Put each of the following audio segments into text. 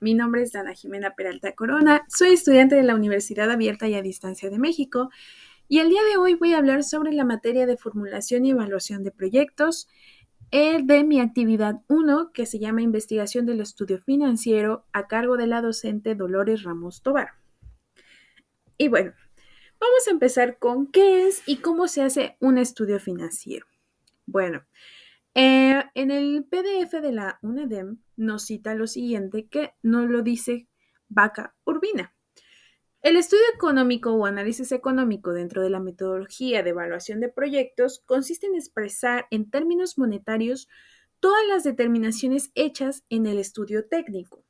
Mi nombre es Dana Jimena Peralta Corona, soy estudiante de la Universidad Abierta y a Distancia de México y el día de hoy voy a hablar sobre la materia de formulación y evaluación de proyectos de mi actividad 1, que se llama Investigación del Estudio Financiero, a cargo de la docente Dolores Ramos Tobar. Y bueno, vamos a empezar con qué es y cómo se hace un estudio financiero. Bueno, en el PDF de la UNEDEM nos cita lo siguiente que nos lo dice Vaca Urbina. El estudio económico o análisis económico dentro de la metodología de evaluación de proyectos consiste en expresar en términos monetarios todas las determinaciones hechas en el estudio técnico.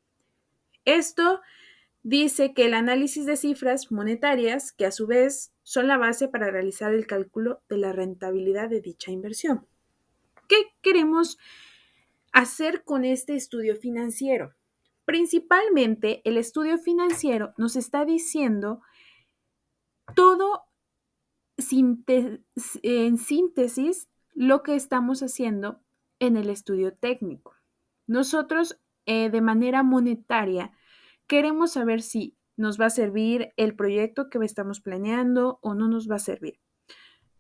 Esto dice que el análisis de cifras monetarias, que a su vez son la base para realizar el cálculo de la rentabilidad de dicha inversión. ¿Qué queremos hacer con este estudio financiero? Principalmente, el estudio financiero nos está diciendo todo en síntesis lo que estamos haciendo en el estudio técnico. Nosotros, de manera monetaria, queremos saber si nos va a servir el proyecto que estamos planeando o no nos va a servir.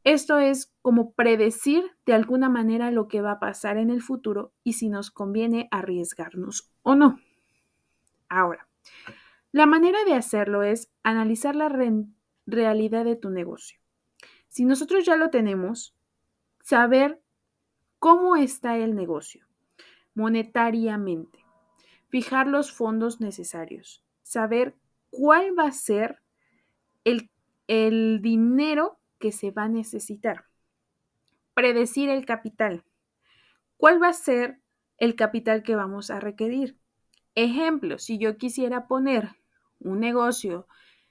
Esto es como predecir de alguna manera lo que va a pasar en el futuro y si nos conviene arriesgarnos o no. Ahora, la manera de hacerlo es analizar la realidad de tu negocio. Si nosotros ya lo tenemos, saber cómo está el negocio monetariamente, fijar los fondos necesarios, saber cuál va a ser el, el dinero que se va a necesitar, predecir el capital, cuál va a ser el capital que vamos a requerir. Ejemplo, si yo quisiera poner un negocio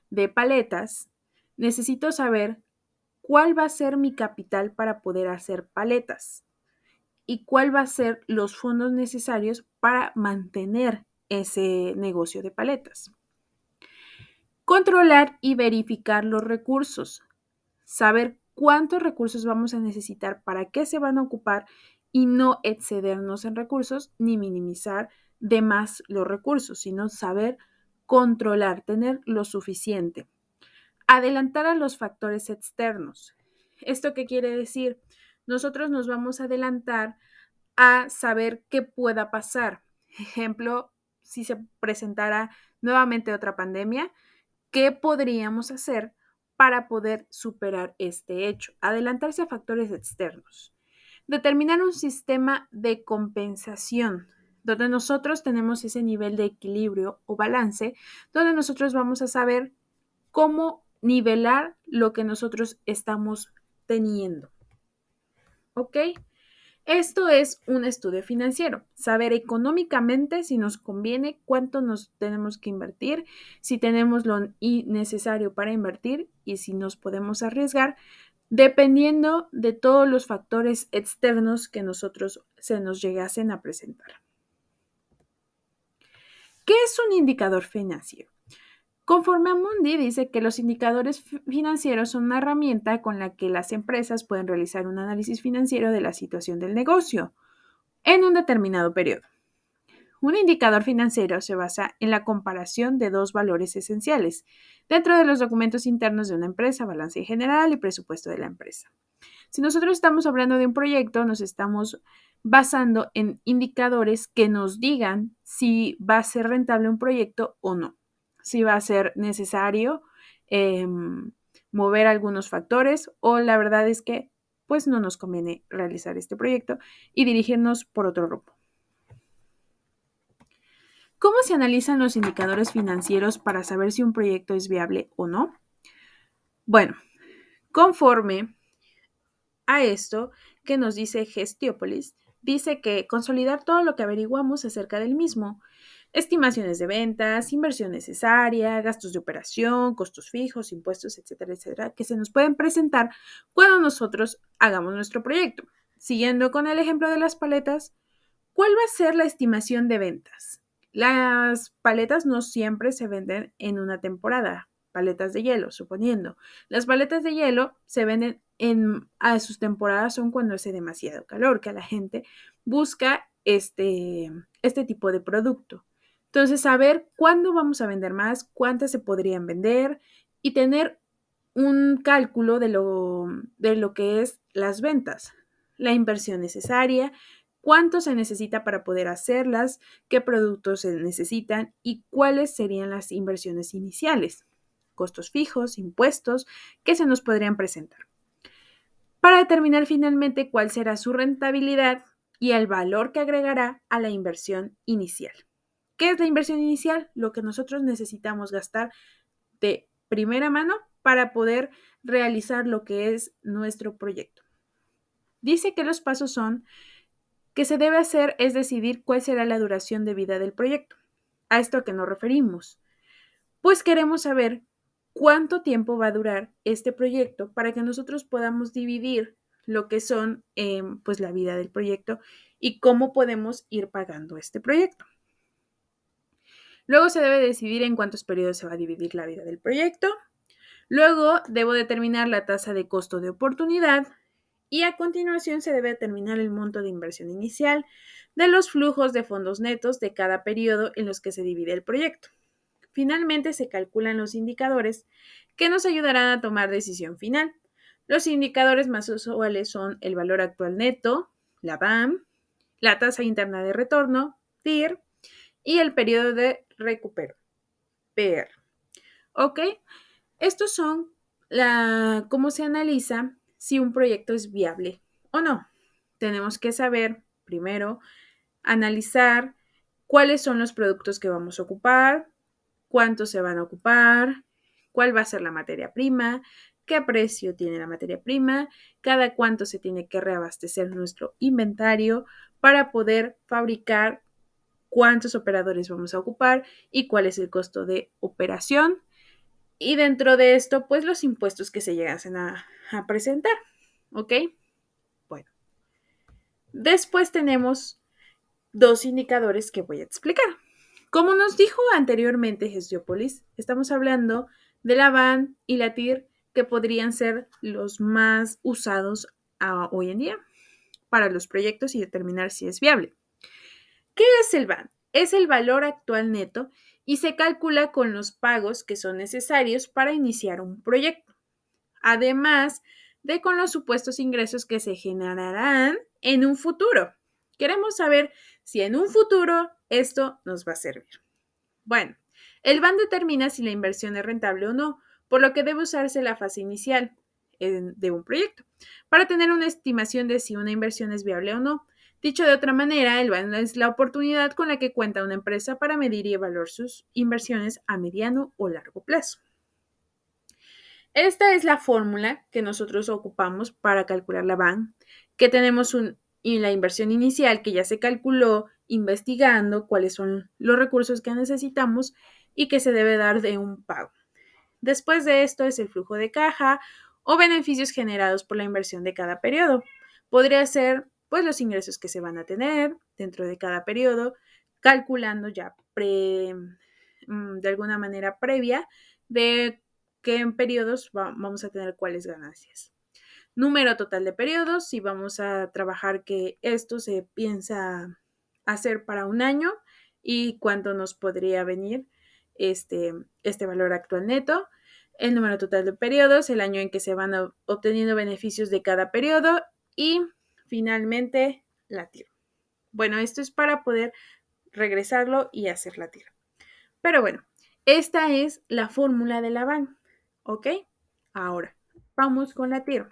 de paletas, necesito saber cuál va a ser mi capital para poder hacer paletas y cuál va a ser los fondos necesarios para mantener ese negocio de paletas. Controlar y verificar los recursos. Saber cuántos recursos vamos a necesitar, para qué se van a ocupar y no excedernos en recursos ni minimizar de más los recursos, sino saber controlar, tener lo suficiente. Adelantar a los factores externos. ¿Esto qué quiere decir? Nosotros nos vamos a adelantar a saber qué pueda pasar. Ejemplo, si se presentara nuevamente otra pandemia, ¿qué podríamos hacer para poder superar este hecho? Adelantarse a factores externos. Determinar un sistema de compensación, donde nosotros tenemos ese nivel de equilibrio o balance, donde nosotros vamos a saber cómo nivelar lo que nosotros estamos teniendo. ¿Ok? Esto es un estudio financiero, saber económicamente si nos conviene, cuánto nos tenemos que invertir, si tenemos lo necesario para invertir y si nos podemos arriesgar, dependiendo de todos los factores externos que nosotros se nos llegasen a presentar. ¿Qué es un indicador financiero? Conforme Amundi dice que los indicadores financieros son una herramienta con la que las empresas pueden realizar un análisis financiero de la situación del negocio en un determinado periodo. Un indicador financiero se basa en la comparación de dos valores esenciales dentro de los documentos internos de una empresa: balance general y presupuesto de la empresa. Si nosotros estamos hablando de un proyecto, nos estamos basando en indicadores que nos digan si va a ser rentable un proyecto o no, si va a ser necesario mover algunos factores o la verdad es que pues no nos conviene realizar este proyecto y dirigirnos por otro rumbo. ¿Cómo se analizan los indicadores financieros para saber si un proyecto es viable o no? Bueno, conforme a esto que nos dice Gestiópolis, dice que consolidar todo lo que averiguamos acerca del mismo, estimaciones de ventas, inversión necesaria, gastos de operación, costos fijos, impuestos, etcétera, que se nos pueden presentar cuando nosotros hagamos nuestro proyecto. Siguiendo con el ejemplo de las paletas, ¿cuál va a ser la estimación de ventas? Las paletas no siempre se venden en una temporada, paletas de hielo, suponiendo. Las paletas de hielo se venden a sus temporadas son cuando hace demasiado calor, que la gente busca este tipo de producto. Entonces, saber cuándo vamos a vender más, cuántas se podrían vender y tener un cálculo de lo que es las ventas, la inversión necesaria, cuánto se necesita para poder hacerlas, qué productos se necesitan y cuáles serían las inversiones iniciales, costos fijos, impuestos que se nos podrían presentar. Para determinar finalmente cuál será su rentabilidad y el valor que agregará a la inversión inicial. ¿Qué es la inversión inicial? Lo que nosotros necesitamos gastar de primera mano para poder realizar lo que es nuestro proyecto. Dice que los pasos son que se debe hacer es decidir cuál será la duración de vida del proyecto. ¿A esto a qué nos referimos? Pues queremos saber cuánto tiempo va a durar este proyecto para que nosotros podamos dividir lo que son pues la vida del proyecto y cómo podemos ir pagando este proyecto. Luego se debe decidir en cuántos periodos se va a dividir la vida del proyecto. Luego debo determinar la tasa de costo de oportunidad y a continuación se debe determinar el monto de inversión inicial de los flujos de fondos netos de cada periodo en los que se divide el proyecto. Finalmente se calculan los indicadores que nos ayudarán a tomar decisión final. Los indicadores más usuales son el valor actual neto, la VAM, la tasa interna de retorno, TIR, y el periodo de recupero, PR. ¿Ok? Estos son cómo se analiza si un proyecto es viable o no. Tenemos que saber, primero, analizar cuáles son los productos que vamos a ocupar, cuántos se van a ocupar, cuál va a ser la materia prima, qué precio tiene la materia prima, cada cuánto se tiene que reabastecer nuestro inventario para poder fabricar, cuántos operadores vamos a ocupar y cuál es el costo de operación. Y dentro de esto, pues los impuestos que se llegasen a presentar. ¿Ok? Bueno, después tenemos dos indicadores que voy a explicar. Como nos dijo anteriormente Hestópolis, estamos hablando de la VAN y la TIR, que podrían ser los más usados hoy en día para los proyectos y determinar si es viable. ¿Qué es el VAN? Es el valor actual neto y se calcula con los pagos que son necesarios para iniciar un proyecto, además de con los supuestos ingresos que se generarán en un futuro. Queremos saber si en un futuro esto nos va a servir. Bueno, el BAN determina si la inversión es rentable o no, por lo que debe usarse la fase inicial de un proyecto para tener una estimación de si una inversión es viable o no. Dicho de otra manera, el BAN es la oportunidad con la que cuenta una empresa para medir y evaluar sus inversiones a mediano o largo plazo. Esta es la fórmula que nosotros ocupamos para calcular la BAN, que tenemos y la inversión inicial que ya se calculó investigando cuáles son los recursos que necesitamos y que se debe dar de un pago. Después de esto es el flujo de caja o beneficios generados por la inversión de cada periodo. Podría ser pues los ingresos que se van a tener dentro de cada periodo, calculando ya de alguna manera previa de qué en periodos vamos a tener cuáles ganancias. Número total de periodos, si vamos a trabajar que esto se piensa hacer para un año y cuánto nos podría venir este valor actual neto, el número total de periodos, el año en que se van obteniendo beneficios de cada periodo y finalmente la TIR. Bueno, esto es para poder regresarlo y hacer la TIR. Pero bueno, esta es la fórmula de la BAN, ¿ok? Ahora, vamos con la TIR.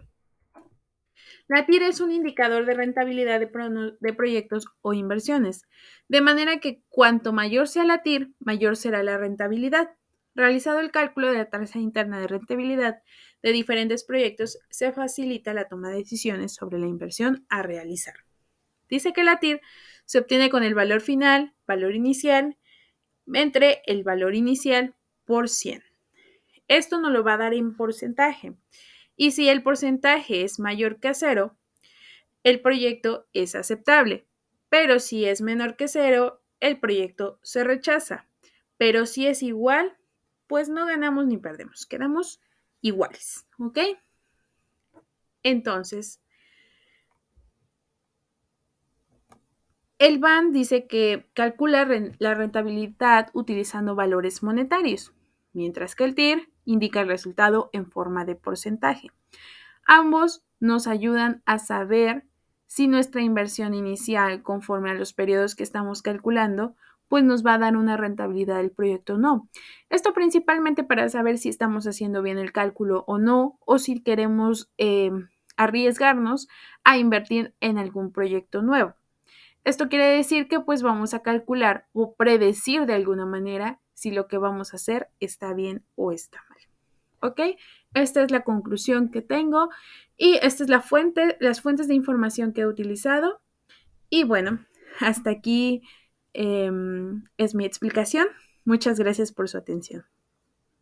La TIR es un indicador de rentabilidad de proyectos o inversiones, de manera que cuanto mayor sea la TIR, mayor será la rentabilidad. Realizado el cálculo de la tasa interna de rentabilidad de diferentes proyectos, se facilita la toma de decisiones sobre la inversión a realizar. Dice que la TIR se obtiene con el valor final, valor inicial, entre el valor inicial por 100. Esto nos lo va a dar en porcentaje. Y si el porcentaje es mayor que 0, el proyecto es aceptable. Pero si es menor que 0, el proyecto se rechaza. Pero si es igual, pues no ganamos ni perdemos, quedamos iguales, ¿ok? Entonces, El BAN dice que calcula la rentabilidad utilizando valores monetarios, mientras que el TIR indica el resultado en forma de porcentaje. Ambos nos ayudan a saber si nuestra inversión inicial, conforme a los periodos que estamos calculando, pues nos va a dar una rentabilidad del proyecto o no. Esto principalmente para saber si estamos haciendo bien el cálculo o no, o si queremos arriesgarnos a invertir en algún proyecto nuevo. Esto quiere decir que pues vamos a calcular o predecir de alguna manera si lo que vamos a hacer está bien o está mal. ¿Ok? Esta es la conclusión que tengo y esta es las fuentes de información que he utilizado. Y bueno, hasta aquí es mi explicación. Muchas gracias por su atención.